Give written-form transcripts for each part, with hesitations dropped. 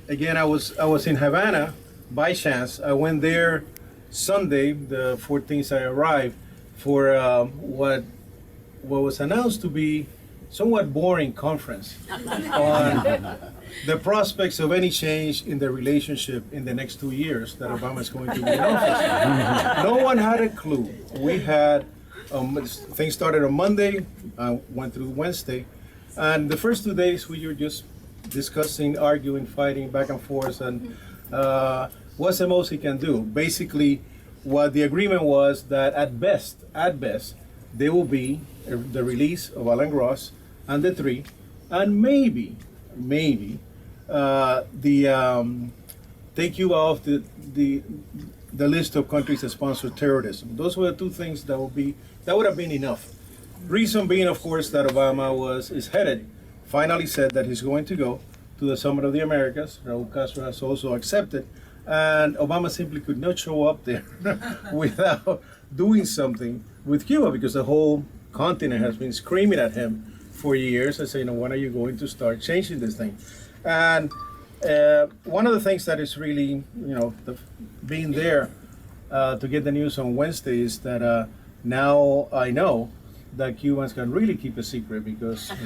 Again, I was in Havana by chance. I went there Sunday, the 14th. I arrived for what was announced to be somewhat boring conference on the prospects of any change in the relationship in the next 2 years that Obama is going to be in office. No one had a clue. We had things started on Monday, went through Wednesday, and the first 2 days we were just discussing, arguing, fighting back and forth, and what's the most he can do? Basically, what the agreement was that at best, there will be the release of Alan Gross and the three, and maybe take you off the list of countries that sponsor terrorism. Those were the two things that would have been enough. Reason being, of course, that Obama is headed. Finally said that he's going to go to the Summit of the Americas. Raul Castro has also accepted, and Obama simply could not show up there without doing something with Cuba, because the whole continent has been screaming at him for years and saying, when are you going to start changing this thing? And one of the things that is really, being there to get the news on Wednesday is that now I know that Cubans can really keep a secret, because again,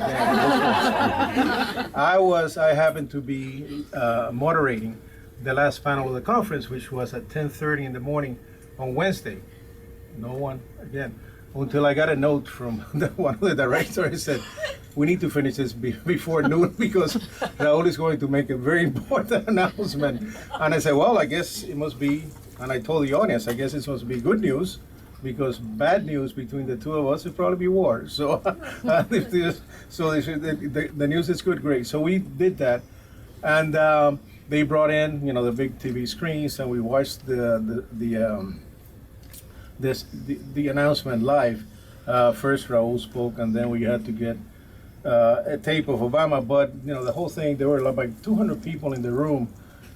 I happened to be moderating the last panel of the conference, which was at 10:30 in the morning on Wednesday. No one, again, until I got a note from one of the directors who said, we need to finish this before noon because Raul is going to make a very important announcement. And I said, well, I guess it must be, and I told the audience, I guess it must be good news, because bad news between the two of us would probably be war. So, the news is good, great. So we did that, and they brought in, the big TV screens, and we watched the announcement live. First Raul spoke, and then we had to get a tape of Obama. But the whole thing, there were like 200 people in the room,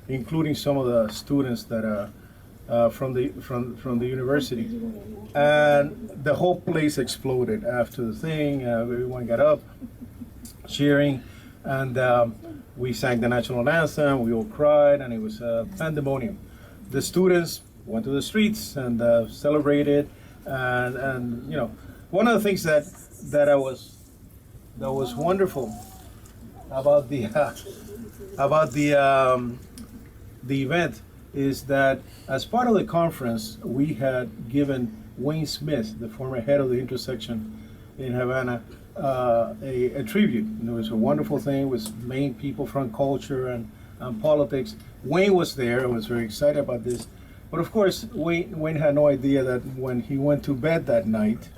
including some of the students that from the university, and the whole place exploded after the thing. Everyone got up, cheering, and we sang the national anthem. We all cried, and it was pandemonium. The students went to the streets and celebrated, and one of the things that was wonderful about the event is that as part of the conference, we had given Wayne Smith, the former head of the intersection in Havana, a tribute. And it was a wonderful thing. It was main people from culture and politics. Wayne was there and was very excited about this. But of course, Wayne had no idea that when he went to bed that night,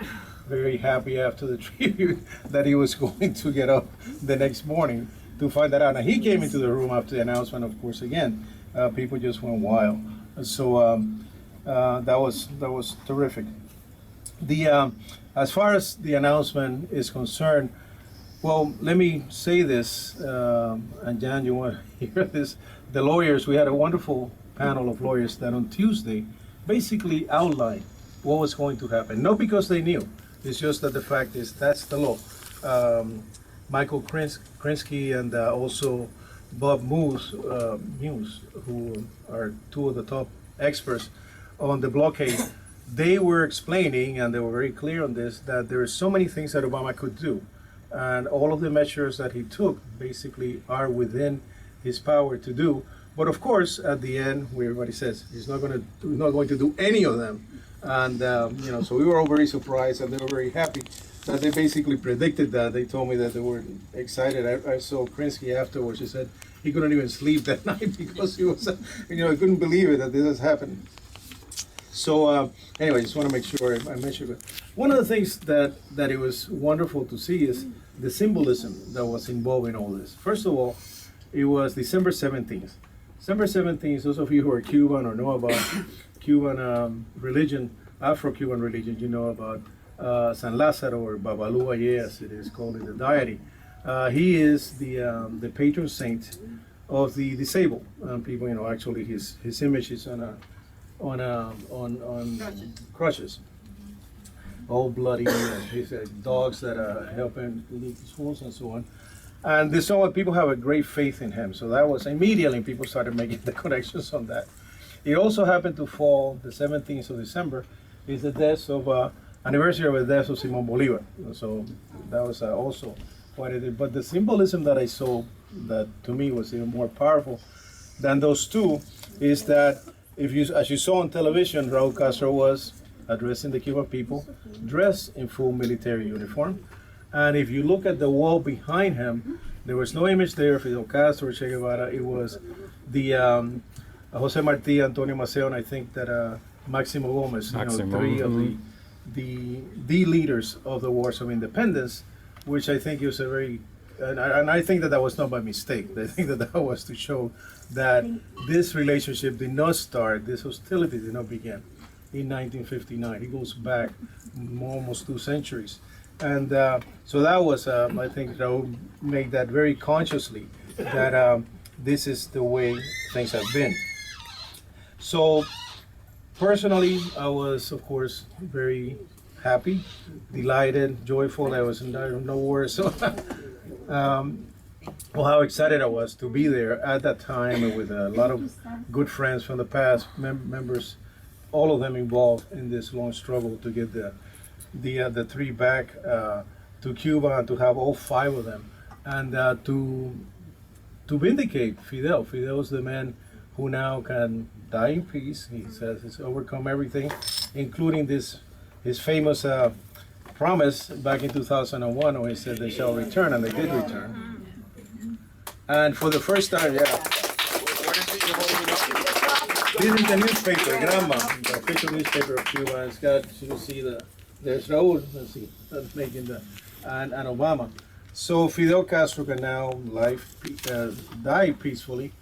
very happy after the tribute, that he was going to get up the next morning to find that out. Now, he came into the room after the announcement, of course, again. People just went wild. So that was terrific. As far as the announcement is concerned, well, let me say this, and Jan, you want to hear this? The lawyers, we had a wonderful panel of lawyers that on Tuesday basically outlined what was going to happen. Not because they knew, it's just that the fact is that's the law. Michael Krinsky and also Bob Muse, who are two of the top experts on the blockade, they were explaining, and they were very clear on this, that there are so many things that Obama could do, and all of the measures that he took basically are within his power to do. But of course, at the end, where everybody says he's not going to do any of them, and so we were all very surprised, and they were very happy that they basically predicted that. They told me that they were excited. I saw Krinsky afterwards. He said he couldn't even sleep that night because he was, he couldn't believe it that this has happened. So anyway, I just want to make sure I mentioned it. One of the things that it was wonderful to see is the symbolism that was involved in all this. First of all, it was December 17th. December 17th, those of you who are Cuban or know about Cuban religion, Afro-Cuban religion, you know about San Lazaro, or Babalu Aye, as it is called in the deity. He is the patron saint of the disabled people. Actually, his image is on crutches, all bloody. He said dogs that help him leave the schools and so on. And this one, people have a great faith in him. So that was immediately people started making the connections on that. It also happened to fall the 17th of December, is the death of anniversary of the death of Simon Bolivar. So that was also what it did. But the symbolism that I saw that to me was even more powerful than those two is that if you, as you saw on television, Raúl Castro was addressing the Cuban people dressed in full military uniform. And if you look at the wall behind him, there was no image there of Fidel Castro or Che Guevara. It was the Jose Marti, Antonio Maceo, and I think that Máximo Gómez, three of the leaders of the wars of independence, which I think was a very, and I think that that was not by mistake. I think that that was to show that this relationship did not start, this hostility did not begin in 1959. It goes back almost 2 centuries. And so that was, I think Raúl made that very consciously, that this is the way things have been. So personally, I was, of course, very happy, delighted, joyful. I was in no words. So, well, how excited I was to be there at that time with a lot of good friends from the past, members, all of them involved in this long struggle to get the three back to Cuba, and to have all 5 of them, and to vindicate Fidel. Fidel's the man who now can die in peace. He says he's overcome everything, including his famous promise back in 2001 when he said they shall return, and they did return. And for the first time, yeah. This is the newspaper, Grandma, the official newspaper of Cuba. It's got, you can see there's Raúl, let's see, that's making and Obama. So Fidel Castro can now die peacefully.